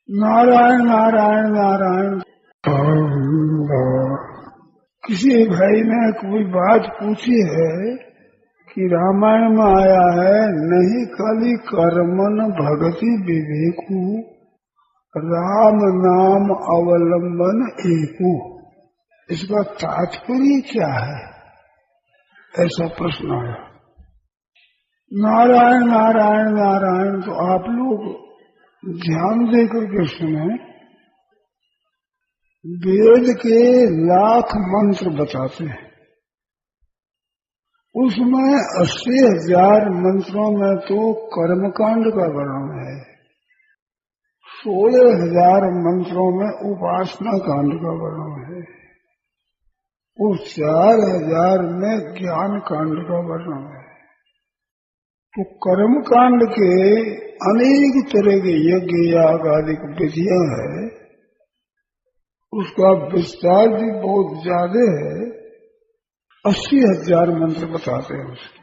नारायण नारायण नारायण। किसी भाई ने कोई बात पूछी है कि रामायण में आया है नहीं खाली कर्मन भगति विवेकु राम नाम अवलंबन एकु। इसका तात्पर्य क्या है, ऐसा प्रश्न आया। नारायण नारायण नारायण तो आप लोग ध्यान देकर के सुने। वेद के लाख मंत्र बताते हैं, उसमें 80,000 मंत्रों में तो कर्मकांड का वर्णन है, 16,000 मंत्रों में उपासना कांड का वर्णन है, उस 4,000 में ज्ञान कांड का वर्णन है। तो कर्म कांड के अनेक तरह के यज्ञ याग आदि विधियां है, उसका विस्तार भी बहुत ज्यादा है। 80,000 मंत्र बताते हैं उसके,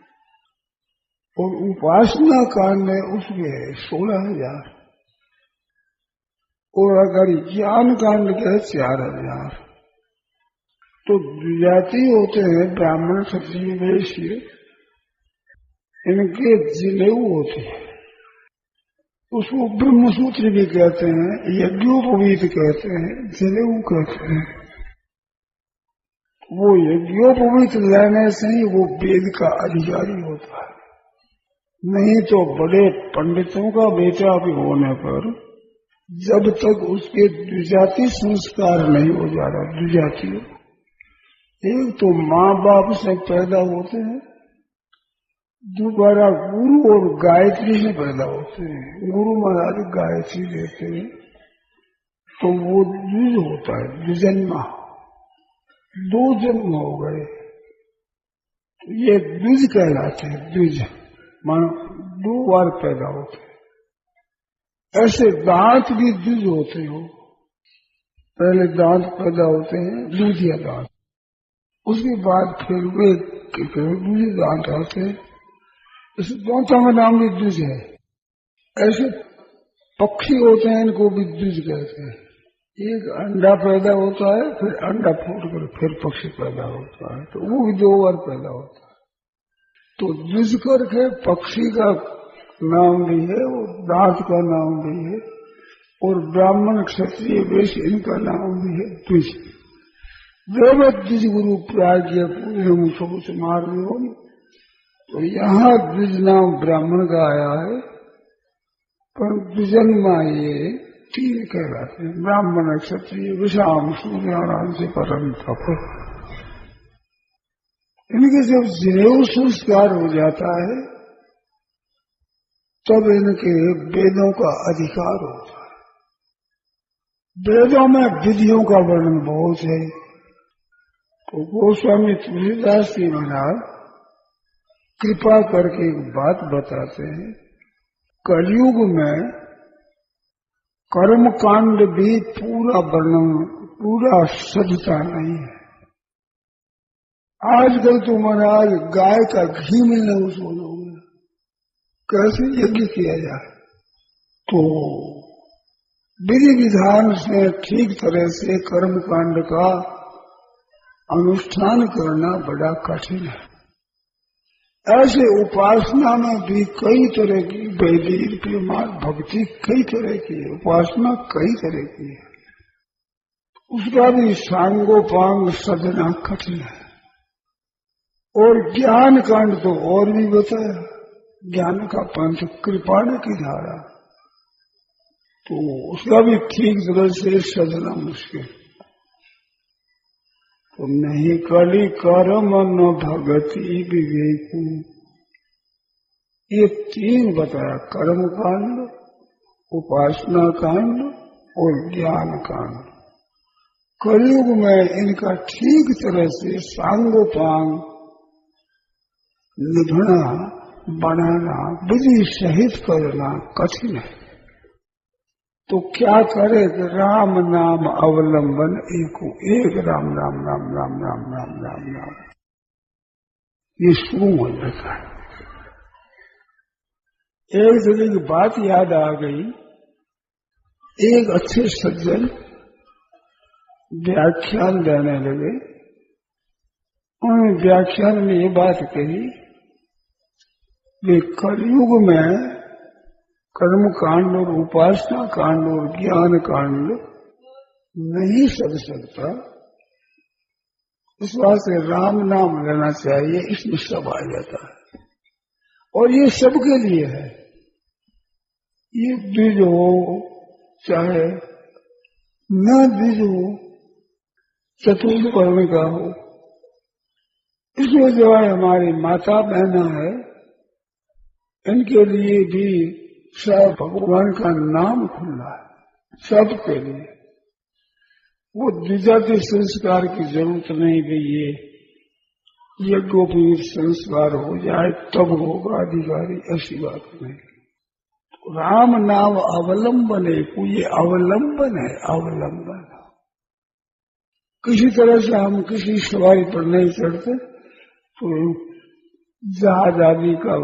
और उपासना कांड में उसके 16,000, और अगर ज्ञान कांड के 4,000। तो द्विजाति होते हैं ब्राह्मण क्षत्रिय वैश्य, इनके जिलेऊ होते हैं, उसको ब्रह्मसूत्र भी कहते हैं, यज्ञोपवीत कहते हैं, जिलेऊ कहते हैं। वो यज्ञोपवीत लेने से ही वो वेद का अधिकारी होता है, नहीं तो बड़े पंडितों का बेटा भी होने पर जब तक उसके द्विजाति संस्कार नहीं हो जा रहा, द्विजाति एक तो माँ बाप से पैदा होते हैं, दोबारा गुरु और गायत्री से पैदा होते हैं। गुरु महाराज गायत्री देते हैं तो वो द्विज होता है, द्विजन्मा, 2 जन्म हो गए, ये द्विज कहलाते हैं। द्विज मानो 2 बार पैदा होते हैं। ऐसे दांत भी द्विज होते हो, पहले दांत पैदा होते हैं दूधिया दांत, उसके बाद फिर वे दूसरे दांत आते हैं, इस दांतों का नाम भी द्विज है। ऐसे पक्षी होते हैं, इनको भी द्विज कहते हैं। एक अंडा पैदा होता है, फिर अंडा फूट कर फिर पक्षी पैदा होता है, तो वो भी 2 बार पैदा होता है। तो द्विज करके पक्षी का नाम भी है, और दांत का नाम भी है, और ब्राह्मण क्षत्रिय वैश्य इनका नाम भी है द्विज। देव द्विज गुरु प्राज्ञ पूर्ण सबुच मार हो। तो यहाँ द्विज नाम ब्राह्मण का आया है, पर द्विजन्मा ये 3 कहलाते हैं, ब्राह्मण क्षत्रिय विषाम सूर्याराम से परम तप। इनके जब जनेऊ संस्कार हो जाता है तब इनके वेदों का अधिकार होता है। वेदों में विधियों का वर्णन बहुत है। तो गोस्वामी तुलसीदास जी महाराज कृपा करके एक बात बताते हैं, कलयुग में कर्म कांड भी पूरा वर्णन, पूरा सजता नहीं है। आजकल तो महाराज गाय का घी मिलने उसको लोग कैसे यज्ञ किया जाए, तो विधि विधान से ठीक तरह से कर्म कांड का अनुष्ठान करना बड़ा कठिन है। ऐसे उपासना में भी कई तरह की, वैदिक प्रेमार भक्ति कई तरह की है, उपासना कई तरह की है, उसका भी सांगोपांग सजना कठिन है। और ज्ञान कांड तो और भी बताया, ज्ञान का पंथ कृपाण की धारा, तो उसका भी ठीक तरह से सजना मुश्किल। तो नहीं कली कर्म न भगति विवेकु, ये 3 बताया, कर्म कांड, उपासना कांड और ज्ञान कांड। कलयुग में इनका ठीक तरह से सांगोपांग निभना, बनाना, विधि सहित करना कठिन है। तो क्या करे कि राम नाम अवलंबन एक राम राम राम राम राम राम राम राम, ये शुरू हो जाता है। एक जगह की बात याद आ गई एक अच्छे सज्जन व्याख्यान देने लगे। उन्होंने व्याख्यान में ये बात कही कि कलयुग में कर्म कांड और उपासना कांड और ज्ञान कांड नहीं चल सकता, इस बात से राम नाम लेना चाहिए, इसमें सब आ जाता है। और ये सबके लिए है, ये द्विज हो चाहे न द्विज हो, चतुर्थ वर्ण का हो। इसमें जो है हमारी माता बहना है, इनके लिए भी सब भगवान का नाम खुला है, सबके लिए। वो द्विजाति संस्कार की जरूरत नहीं भी ये यज्ञोपवीत संस्कार हो जाए तब होगा अधिकारी, ऐसी बात नहीं। तो राम नाम अवलंबन है, कोई अवलंबन है, अवलंबन। किसी तरह से हम किसी सवारी पर नहीं चढ़ते तो जहाज आदि का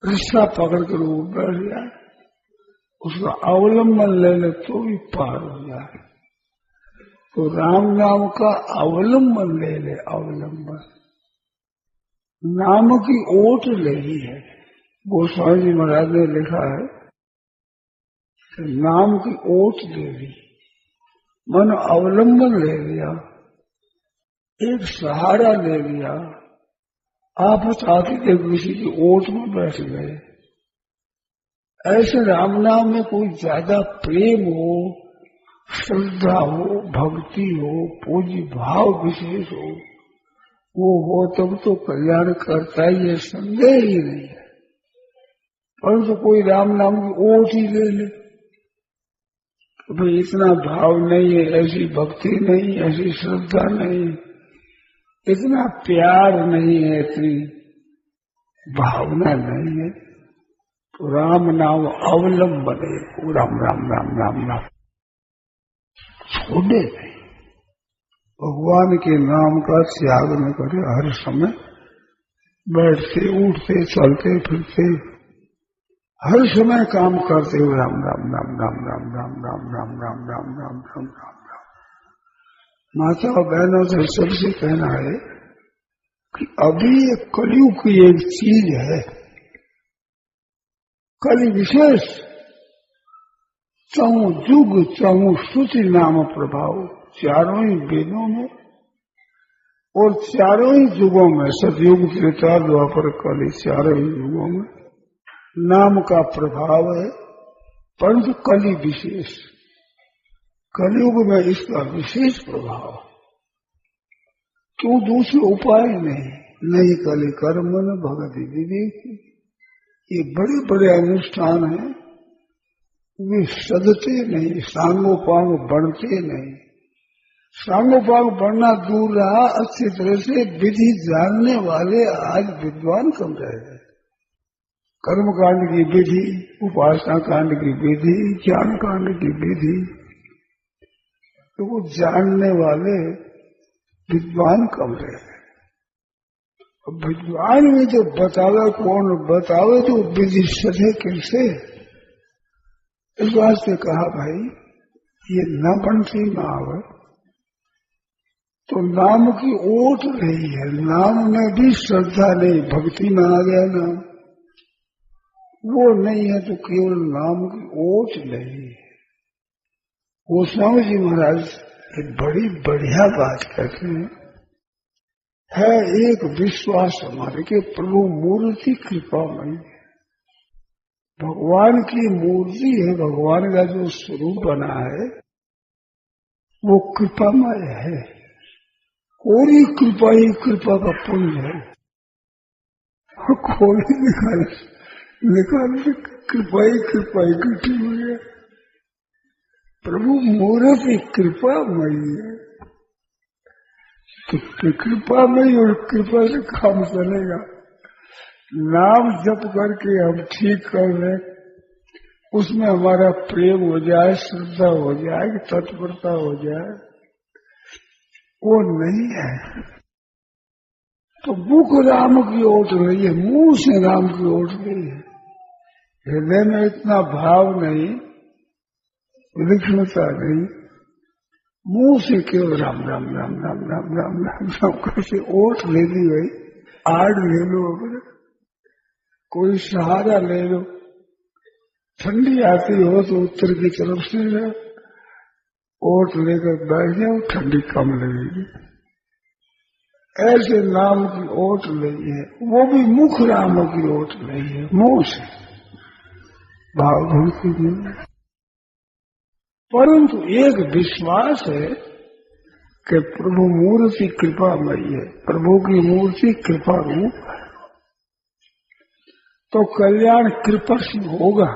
रिश्ता पकड़ कर वो बैठ जाए, उसका अवलंबन ले ले तो भी पार हो जाए। तो राम नाम का अवलंबन ले ले, अवलंबन नाम की ओट लेनी है। गोस्वामी जी महाराज ने लिखा है कि नाम की ओट ले ली, मन अवलंबन ले लिया, एक सहारा ले लिया, आफत आती थे किसी की ओट में बैठ गए। ऐसे राम नाम में कोई ज्यादा प्रेम हो, श्रद्धा हो, भक्ति हो, पूज्य भाव विशेष हो, वो हो तब तो कल्याण करता ही है, संदेह ही नहीं है। परंतु कोई राम नाम की ओट ही ले ले, तो भाई इतना भाव नहीं है, ऐसी भक्ति नहीं, ऐसी श्रद्धा नहीं, इतना प्यार नहीं है, इतनी भावना नहीं है, तो राम नाम अवलंबन है। राम राम राम राम राम छोड़े नहीं, भगवान के नाम का त्याग न करे। हर समय बैठते उठते चलते फिरते हर समय काम करते हुए राम राम राम राम राम राम राम राम राम राम राम राम राम राम। माता और बहनों से सबसे कहना है कि अभी कलयुग की एक चीज है, कलि विशेष चहु जुग चहु श्रुति नाम प्रभाव, चारों ही वेदों में और चारों ही युगों में, सतयुग त्रेता द्वापर कलि, चारों ही युगों में नाम का प्रभाव है। परंतु कलि विशेष, कलयुग में इसका विशेष प्रभाव, क्यों दूसरे उपाय नहीं कलि कर्म न भगति विवेक। ये बड़े बड़े अनुष्ठान हैं, वे सदते नहीं, सांगोपांग बढ़ते नहीं। सांगोपांग बढ़ना दूर रहा, अच्छी तरह से विधि जानने वाले आज विद्वान कम रह गए। कर्म कांड की विधि, उपासना कांड की विधि, ज्ञान कांड की विधि, तो वो जानने वाले विद्वान कम रह गए। विद्वान में जो बतावे कौन बतावे, तो विधि सधे कैसे। इस वास्ते कहा भाई ये न बनती ना आवे, तो नाम की ओट रही है, नाम में भी श्रद्धा नहीं, भक्ति में आ गया नाम, वो नहीं है तो केवल नाम की ओट नहीं है। गोस्वामी जी महाराज एक बड़ी बढ़िया बात कहते हैं, है एक विश्वास हमारे के प्रभु मूर्ति कृपामयी है, भगवान की मूर्ति है, भगवान का जो स्वरूप बना है वो कृपामय है। कोई कृपा ही कृपा का पुण्य है, कोई निकाल कृपा ही इकट्ठी हुई है। प्रभु मूर्ति कृपामयी है, तो कृपामयी और कृपा से काम चलेगा। नाम जप करके हम ठीक कर लें, उसमें हमारा प्रेम हो जाए, श्रद्धा हो जाए, तत्परता हो जाए, वो नहीं है। तो मुख राम की ओट रही है, मुंह से राम की ओट रही है, हृदय में इतना भाव नहीं विलक्षणता नहीं, मुंह से केवल राम राम राम राम राम राम राम राम कैसे ओट ले ली गई, आड़ ले लो, अपने कोई सहारा ले लो। ठंडी आती हो तो उत्तर की तरफ से ओट लेकर बैठ जाओ, ठंडी कम लगेगी। ऐसे नाम की ओट नहीं है, वो भी मुख राम की ओट नहीं है, मुंह से भाव भक्ति नहीं। परंतु एक विश्वास है कि प्रभु मूर्ति कृपामयी है, प्रभु की मूर्ति कृपा रूप है, तो कल्याण कृपा से होगा।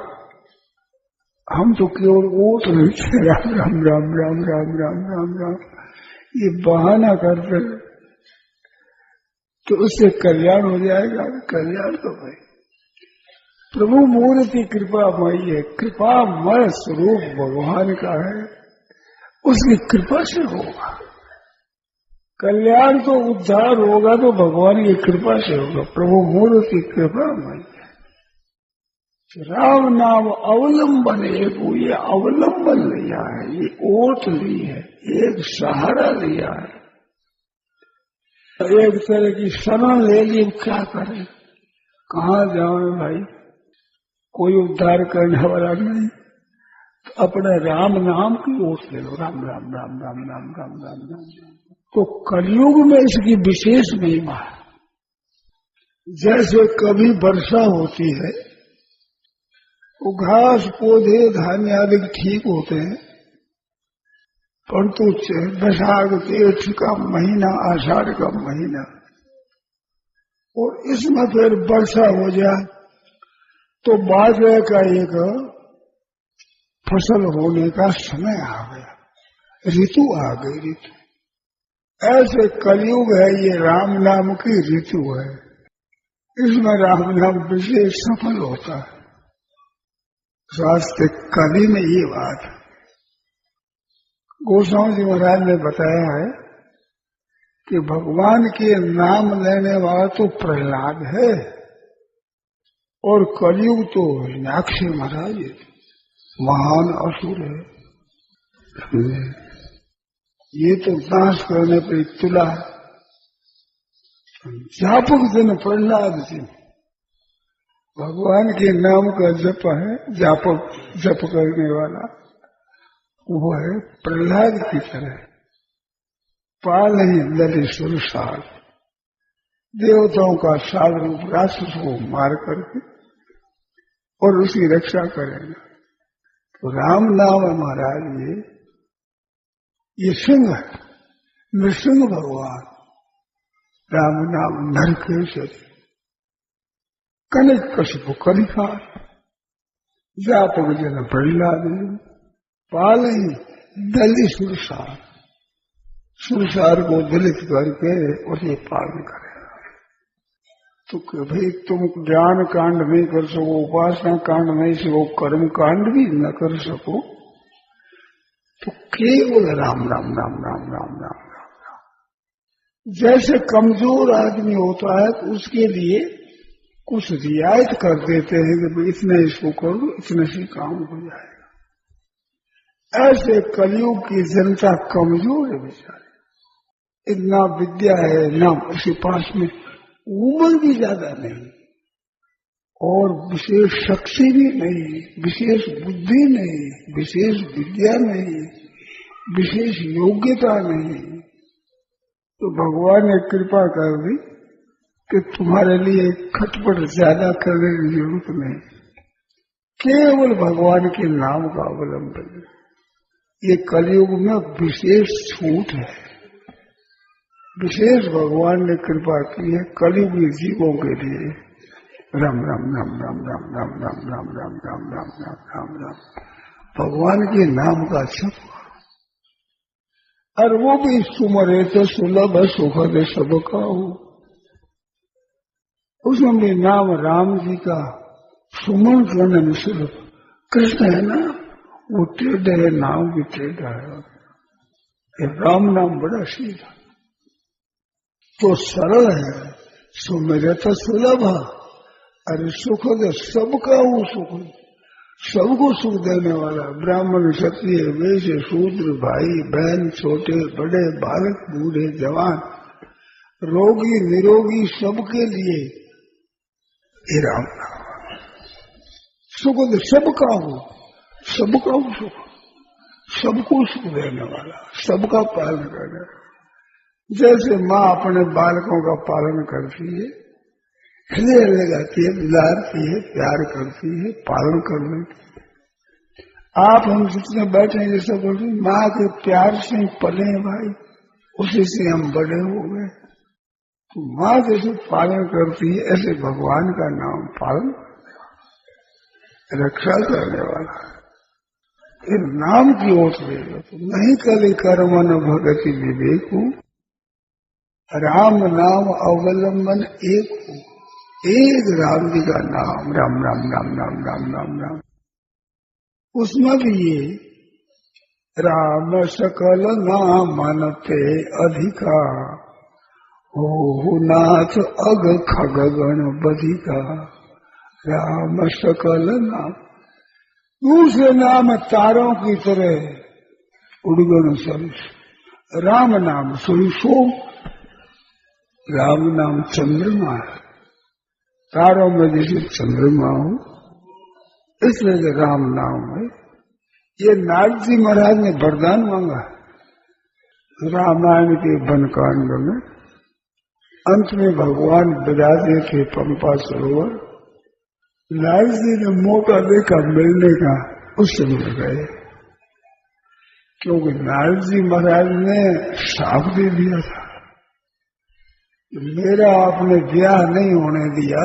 हम तो केवल ओट नहीं थे राम राम राम राम राम राम राम राम, ये बहाना करते तो उससे कल्याण हो जाएगा। कल्याण तो भाई प्रभु मूर्ति कृपामयी है, कृपामय स्वरूप भगवान का है, उसकी कृपा से होगा कल्याण। तो उद्धार होगा तो भगवान की कृपा से होगा, प्रभु मूर्ति कृपामयी है। राम नाम अवलंबन एक, ये अवलंबन लिया है, ये ओट ली है, एक सहारा लिया है, एक तरह की शरण ले ली। क्या करें, कहाँ जाओ भाई, कोई उद्धार करने वाला नहीं, तो अपने राम नाम की ओट ले लो, राम राम राम राम राम राम राम राम। तो कलयुग में इसकी विशेष महिमा है। जैसे कभी वर्षा होती है, वो घास पौधे धान्य आदि ठीक होते हैं, परंतु बैसाख जेठ का महीना, आषाढ़ का महीना, और इसमें फिर वर्षा हो जाए तो बाजरे का एक फसल होने का समय आ गया, ऋतु आ गई, ऋतु। ऐसे कलयुग है, ये राम नाम की ऋतु है, इसमें राम नाम विशेष सफल होता है। शास्त्र कवि में ये बात गोस्वामी जी महाराज ने बताया है कि भगवान के नाम लेने वाला तो प्रहलाद है, और कलयुग तो हिरण्याक्ष महाराज महान असुर है, ये तो नाश करने पर तुला। जापक जन प्रहलाद जी, भगवान के नाम का जप है, जापक जप करने वाला वो है प्रहलाद की तरह। पाल ही ललित साल, देवताओं का साल रूप राक्षस को मार करके और उसकी रक्षा करेगा। तो राम नाम है महाराज, ये सिंह है, नृसिंह भगवान। राम नाम नरकेश्वर, कनिक कशप कलिकार, जापक जन प्रहलाद, पाल ही दलित सुरसार, सुरसार को दलित करके और ये पालन करेगा। तो भाई तुम ज्ञान कांड नहीं कर सको, उपासना कांड नहीं सको, कर्म कांड भी न कर सको, तो केवल राम राम राम राम राम राम राम राम। जैसे कमजोर आदमी होता है तो उसके लिए कुछ रियायत कर देते हैं कि इतने इसको करो, इतने से काम हो जाएगा। ऐसे कलयुग की जनता कमजोर है बेचारे, इतना विद्या है ना उसके पास में, उम्र भी ज्यादा नहीं और विशेष शक्ति भी नहीं, विशेष बुद्धि नहीं, विशेष विद्या नहीं, विशेष योग्यता नहीं। तो भगवान ने कृपा कर दी कि तुम्हारे लिए खटपट ज्यादा करने की जरूरत नहीं, केवल भगवान के नाम का अवलंबन। ये कलयुग में विशेष छूट है, विशेष भगवान ने कृपा की है कलयुगी जीवों के लिए। राम राम राम राम राम राम राम राम राम राम राम राम राम राम, भगवान के नाम का जप। और वो भी सुमरे तो सुलभ सुखद सबका हो, उसमें भी नाम राम जी का सुमन करने में सुलभ। कृष्ण है ना, वो टेढ़ है, नाम भी टेढ़ा है, राम नाम बड़ा सीधा तो सरल है, सुमेरे तो सुलभ है, अरे सुखद सबका वो सुख, सबको सुख देने वाला, ब्राह्मण क्षत्रिय वैश्य शूद्र भाई बहन छोटे बड़े बालक बूढ़े जवान रोगी निरोगी सबके लिए ये राम सुख सबका हो सुख, सबको सुख देने वाला, सबका पालन करने। जैसे माँ अपने बालकों का पालन करती है, हृदय लगाती है, दुलारती है, प्यार करती है, पालन करने की। आप हम जितने बैठे हैं जैसे बोलते माँ के प्यार से पले हैं भाई, उसी से हम बड़े हो गए। तो माँ जैसे पालन करती है ऐसे भगवान का नाम पालन रक्षा करने वाला फिर नाम की ओर देगा। तो नहीं कले कर्मन भगति विवेक हूँ, राम नाम अवलंबन एक हो, एक राम जी का नाम राम राम राम राम राम राम राम। उसमें भी ये राम सकल नाम मनते अधिका, ओ नाथ अग खग गण बधिका, राम सकल नाम। दूसरे नाम तारों की तरह उड़गन सरुष, राम नाम सुरुषो, राम नाम चंद्रमा है, तारों में जैसे चंद्रमा हो इसलिए राम नाम है। ये नारद जी महाराज ने वरदान मांगा रामायण के वनकांड में। अंत में भगवान विराजे थे पंपा सरोवर, नारद जी ने मौका देखा मिलने का, उस समय गए, क्योंकि नारद जी महाराज ने साफ दे दिया था मेरा आपने ब्याह नहीं होने दिया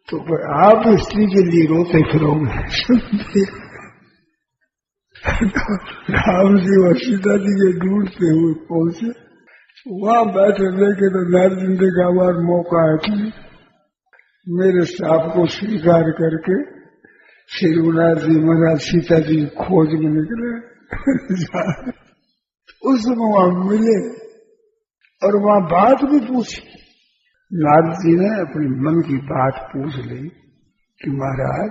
तो आप स्त्री के लिए रोते फिरोगे। राम जी और सीता जी के ढूंढते हुए पहुंचे, वहां बैठे लेके तो नारद जी ने कहा बार मौका है कि मेरे साप को स्वीकार करके श्री रघुनाथ जी महाराज सीता जी खोज में निकले। उस समय वहां मिले और वहां बात भी पूछी। नारद जी ने अपने मन की बात पूछ ली कि महाराज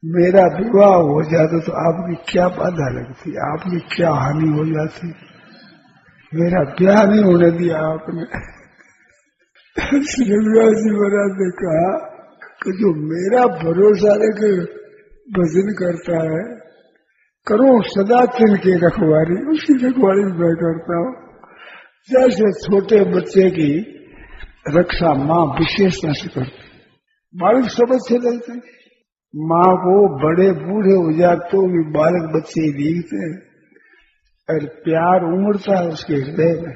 मेरा विवाह हो जाता तो आपकी क्या बाधा लगती, आपकी क्या हानि हो जाती, मेरा ब्याह नहीं होने दिया आपने। श्री रघुनाथ जी महाराज ने कहा कि जो मेरा भरोसा लेके भजन करता है करो सदा तिनके रखवारी, उसी रखवारी मैं करता हूँ। जैसे छोटे बच्चे की रक्षा माँ विशेषता से करती, बालक सब अच्छे लगते हैं, माँ को बड़े बूढ़े हो जाए तो भी बालक बच्चे ही दिखते हैं और प्यार उमड़ता है उसके हृदय में।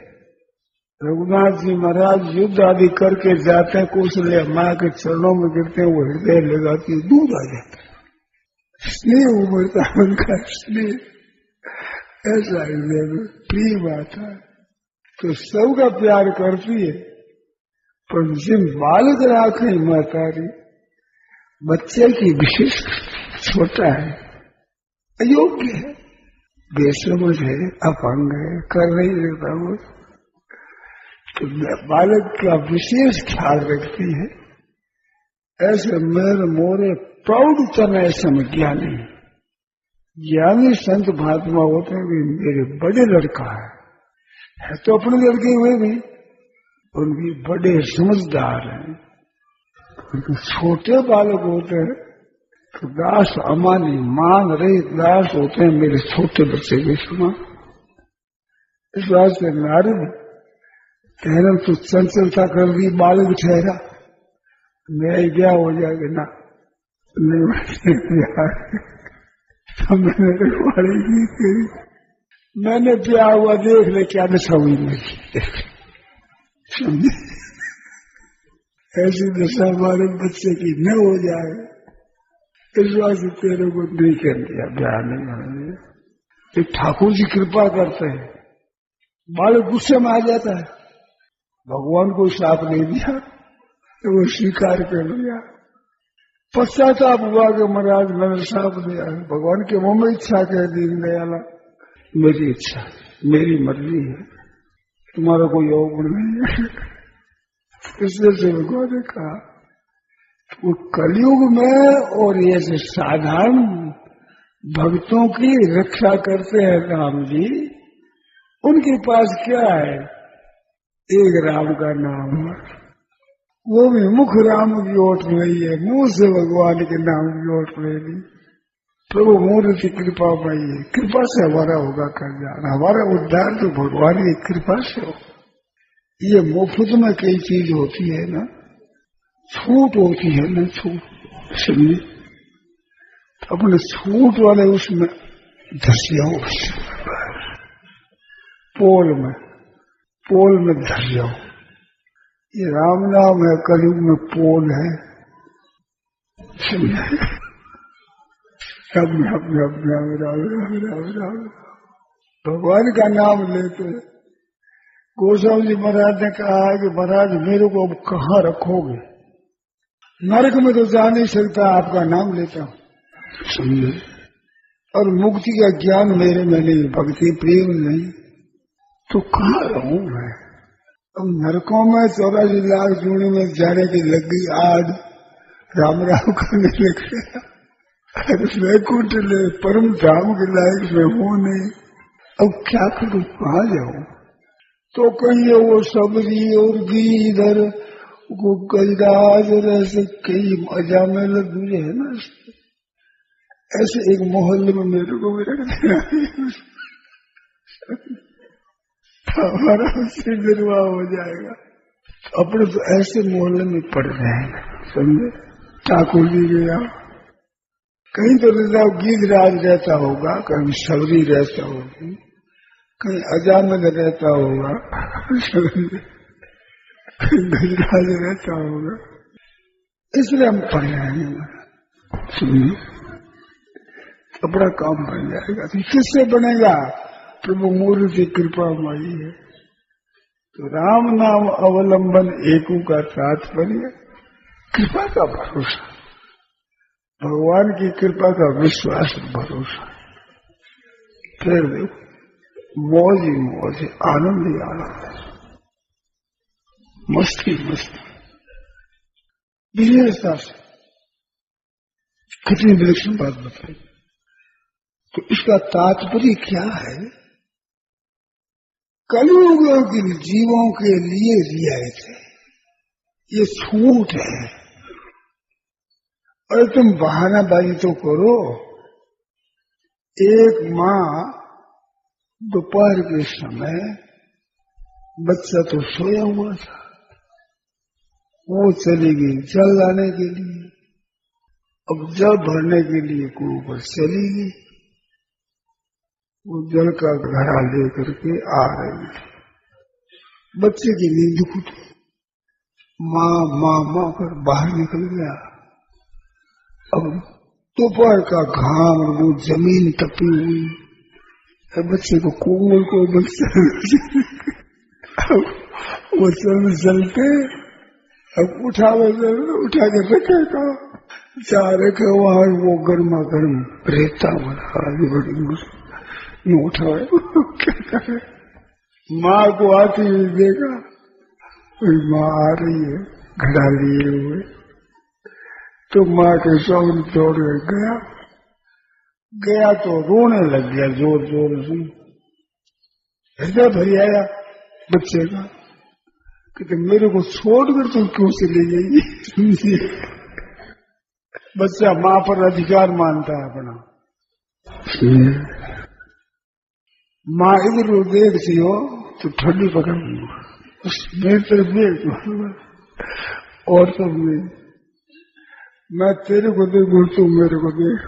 रघुनाथ जी महाराज युद्ध आदि करके जाते हैं, कौशल्या माँ के चरणों में गिरते हैं, वो हृदय लगाती है, दूध आ जाता है, स्नेह उमड़ता है उनका स्नेह, ऐसा हृदय में प्रेम आता है। तो सबका प्यार करती है, पर जिन बालक राखे महतारी बच्चे की विशेष छोटा है, अयोग्य है, बेसमझ है, अपंग है, कर नहीं लेता वो, तो बालक का विशेष ख्याल रखती है। ऐसे मेरे मोरे प्रौढ़तन ऐसा ज्ञानी ज्ञानी संत महात्मा होते हैं, मेरे बड़े लड़का है तो अपने लड़के हुए भी उनकी बड़े समझदार हैं। उनके छोटे बालक होते हैं तो दास अमानी मान रही दास होते हैं, मेरे छोटे बच्चे के समान। इस बात से नारद कहना तो चंचलता कर दी, बालक ठहरा, मेरा ही क्या हो जाएगा ना, तो मैंने रखवाड़ी की करी, मैंने क्या हुआ देख ले क्या दशा हुई मेरी, समझे? ऐसी दशा हमारे बच्चे की न हो जाए इस बात से तेरे को नहीं कर दिया, ब्याह नहीं होने दिया। तो ठाकुर जी कृपा करते हैं, बालक गुस्से में आ जाता है, भगवान को श्राप नहीं दिया तो वो स्वीकार कर लिया। पश्चाताप हुआ कि महाराज मैंने श्राप दिया, भगवान के मुंह में इच्छा कह दी, दयाला मेरी इच्छा मेरी मर्जी है, तुम्हारा कोई और गुण नहीं है। इसलिए से भगवान ने कहा वो कलयुग में और ये जो साधारण भक्तों की रक्षा करते हैं राम जी, उनके पास क्या है? एक राम का नाम है, वो भी मुख राम की ओट नहीं है, मुंह से भगवान के नाम की ओट नहीं। प्रभु मूर्ति कृपा पाई है, कृपा से हमारा होगा कल्याण, हमारा उद्धार तो भगवान की कृपा से हो। ये मुफ्त में कई चीज होती है ना, छूट होती है ना, छूट समझे, अपने छूट वाले उसमें धस जाओ, पोल में धस जाओ। ये राम नाम है, कलयुग में पोल है, समझे। राम राम राम राम राम राम राम राम भगवान का नाम लेते। गोस्वामी जी महाराज ने कहा है कि महाराज मेरे को अब कहाँ रखोगे, नरक में तो जा नहीं सकता, आपका नाम लेता हूँ, समझे। और मुक्ति का ज्ञान मेरे में नहीं, भक्ति प्रेम नहीं, तो कहाँ रहूं मैं? अब नरकों में 84 लाख जूने में जाने की लग गई आग, राम राम करने लग गया। वैकुंठ ले परम धाम के लायक में हूं नहीं, अब क्या करूं, कहाँ जाऊं? तो कहीं वो सबरी और गिरधर वो गजराज ऐसे कई मजा में लगे है ना, ऐसे एक मोहल्ले में मेरे को भी रख देना हमारा उससे निर्वाह हो जाएगा। अपने तो ऐसे मोहल्ले में पड़ रहे हैं, समझे। ठाकुर जी गया, कहीं तो गिरिराज रहता होगा, कहीं सबरी रहता होगी, कहीं अजामिल रहता होगा, कहीं गिरिराज रहता होगा, इसलिए हम पढ़ रहे हैं। सुनिए, अपना काम बन जाएगा। तो किससे बनेगा? प्रभु मूर्ति कृपा माई है। तो राम नाम अवलंबन एकू का तात्पर्य कृपा का भरोसा, भगवान की कृपा का विश्वास भरोसा। फिर देखो मौज ही मौज, आनंद ही आनंद, मस्ती मस्ती, विशेषता से। कितनी विलक्षण बात बताई। तो इसका तात्पर्य क्या है? कलयुग के जीवों के लिए रियायत है, ये छूट है। और तुम बहानाबाजी तो करो। एक माँ दोपहर के समय, बच्चा तो सोया हुआ था, वो चली गई जल लाने के लिए। अब जल भरने के लिए कुएं पर चली गई, वो जल का घड़ा लेकर के आ रही थी। बच्चे की नींद खुटी, माँ माँ माँ कर बाहर निकल गया। अब दोपहर का घाम, वो जमीन तपी हुई, बच्चे को कोमल वो चलते, अब उठा के रखेगा, जा रखे वहां, वो गर्मा गर्म रहता बना बड़ी मुश्किल उठाए। क्या करे? माँ को आती हुई देखा, माँ आ रही है घड़ा लिए हुए, तो माँ के सौन दौड़ गया तो रोने लग गया जोर जोर से। हृदय भर आया बच्चे का, कि मेरे को छोड़कर तुम क्यों चली गई? बच्चा माँ पर अधिकार मानता है अपना। माँ इधर देखती हो तो ठंडी पकड़ मेरी तरफ देख, और सब मैं तेरे को देखूं, तू मेरे को देख।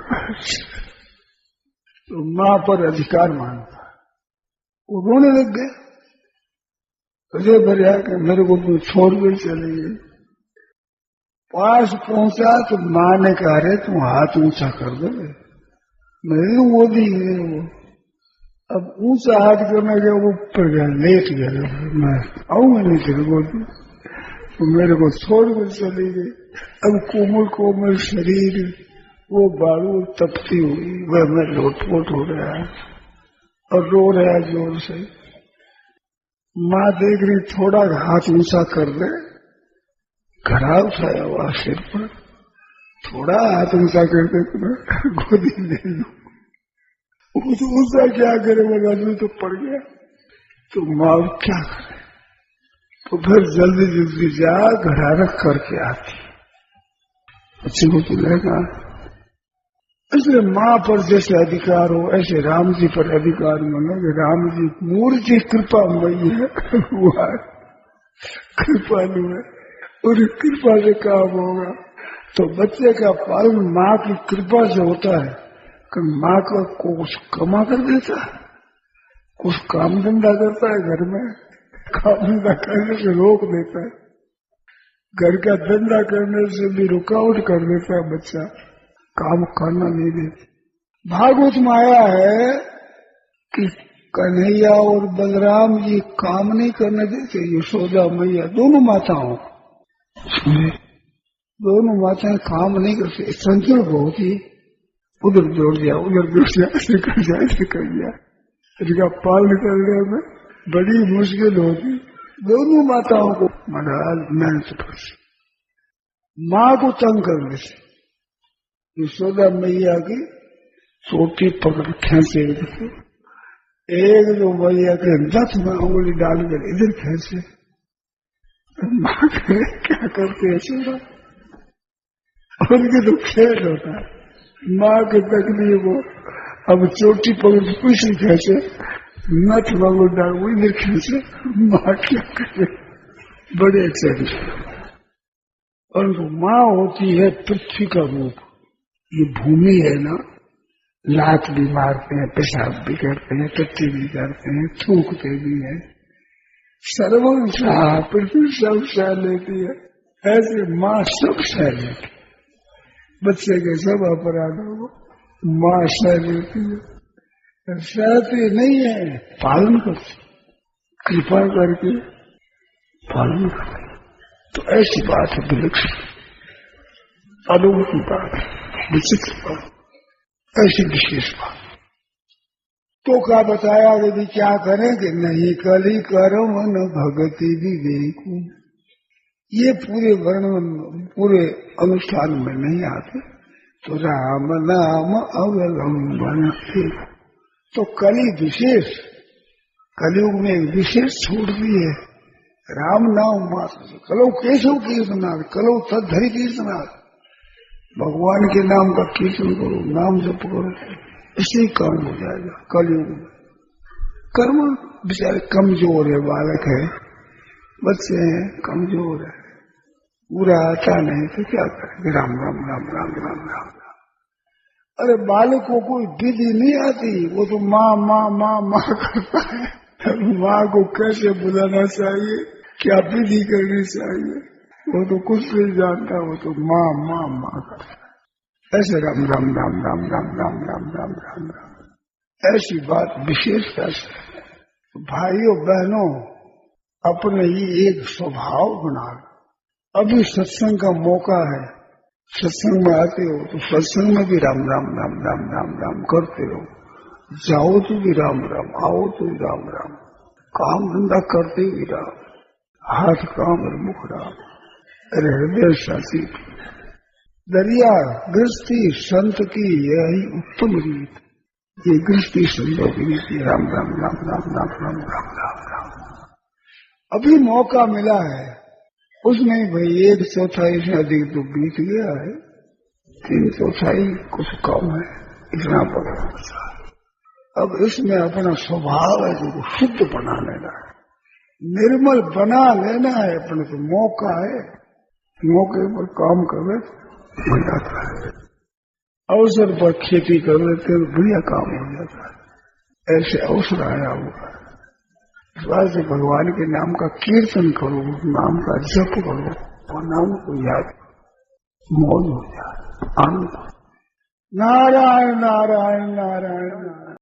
तो माँ पर अधिकार मानता, वो रोने लग गया। हृदय भर आया कि मेरे को तू छोड़ कर चले गई। पास पहुंचा तो माँ ने कहा, रे तू हाथ ऊंचा कर दे, मेरे वो दी है। वो अब ऊंचा हाथ करने गया, वो ऊपर गया, लेट गया। मैं आऊंगा नहीं तेरे को, तो मेरे को छोड़ कर चली गई। अब कोमल कोमल शरीर, वो बालू तपती हुई, वह मैं लोटपोट हो रहा है और रो रहा जोर से। माँ देख रही, थोड़ा हाथ ऊंचा कर दे, घड़ा उठाया हुआ सिर पर, थोड़ा हाथ ऊंचा करते गोदी ले लो, ऊंचा क्या करे, वो आदमी तो पड़ गया। तो माँ क्या करे, तो फिर जल्दी जल्दी जा घड़ा रख करके आती, बच्चे को चिल्लाएगा। इसलिए माँ पर जैसे अधिकार हो ऐसे राम जी पर अधिकार मानो कि राम जी मूर्ति कृपामयी है, वो कृपालु है, और कृपा से काम होगा। तो बच्चे का पालन माँ की कृपा से होता है कि माँ का कुछ कमा कर देता है, कुछ काम धंधा करता है, घर में काम धंधा करने से रोक देता है, घर का धंधा करने से भी रुकावट कर देता है, बच्चा काम करना नहीं देता। भागवत में आया है कि कन्हैया और बलराम जी काम नहीं करने देते, यशोदा मैया दोनों माताओं, दोनों माताएं काम नहीं करते, संचल बहुत ही, उधर जोड़ दिया उधर जोड़ दिया, ऐसे कर जाए ऐसे कर दिया, इसका पालन करने में बड़ी मुश्किल होती। दोनों माताओं को महाराज मेहनत पर माँ को तंग करने से यशोदा मैया की चोटी पकड़ खेचे, एक जो मैया के दस में उंगली डालकर इधर खेचे, माँ क्या करते यशोदा, उनके तो खेल होता है। माँ की तकलीफ हो, अब चोटी पकड़ कुछ नहीं खेचे, नथ मंगो डाल वो इधर खेचे, माँ क्या करे, बड़े अच्छे। और माँ होती है पृथ्वी का रूप, ये भूमि है ना, लात भी मारते हैं, पेशाब भी करते हैं, टट्टी भी करते हैं, थूकते भी हैं, सर्वंसा पृथ्वी सब सह लेती है, ऐसे माँ सब सह लेती, बच्चे के सब अपराधों को माँ सह लेती है, सहती नहीं है, पालन करती, कृपा करके पालन करती। तो ऐसी बात है, विलक्षण अनोखी बात, विचित्र बात, ऐसी विशेष बात। तो क्या बताया, यदि क्या करें कि नहीं कली कर्म न भगति विवेक, ये पूरे वर्णन पूरे अनुष्ठान में नहीं आते। तो राम नाम अवलंबन, तो कली विशेष, कलयुग में विशेष छोड़ दी है, राम नाम मात्र, कलो केशव कीर्तनाथ, कलो तद्धरि कीर्तनाथ, भगवान के नाम का कीर्तन करो, नाम जप करो, इसी काम हो जाएगा। कलयुग में कर्म बेचारे कमजोर है, बालक है, बच्चे हैं, कमजोर है, पूरा आता नहीं तो क्या करेंगे, राम राम राम राम राम राम राम। अरे बालक को कोई विधि नहीं आती, वो तो माँ माँ माँ माँ करता है, माँ को कैसे बुलाना चाहिए, क्या विधि करनी चाहिए, वो तो कुछ नहीं जानता, वो तो माँ माँ माँ करता है। ऐसे राम राम राम राम राम राम राम राम राम राम, ऐसी बात विशेषता से। भाइयों बहनों, अपने ही एक स्वभाव बना, अभी सत्संग का मौका है, सत्संग में आते हो तो सत्संग में भी राम राम राम राम राम राम करते रहो, जाओ तो भी राम राम, आओ तो भी राम राम, काम धंधा करते भी राम, हाथ काम और मुख राम, अरे हृदय शासी। दरिया गृहस्थी संत की यही उत्तम रीत, ये गृहस्थी संतों की रीति, राम राम राम राम राम राम राम राम राम। अभी मौका मिला है, उसमें भाई 1/4 से अधिक तो बीत गया है, 3/4 कुछ कम है, इतना बड़ा। अब इसमें अपना स्वभाव है जो शुद्ध बना लेना है, निर्मल बना लेना है, अपने तो मौका है, मौके पर काम कर ले हो जाता है, अवसर पर खेती कर लेते हैं तो बढ़िया काम हो जाता है। ऐसे अवसर आया हुआ है, इस बात से भगवान के नाम का कीर्तन करो, नाम का जप करो, और नाम को याद मौज हो जाए, आनंद। नारायण नारायण नारायण नारायण।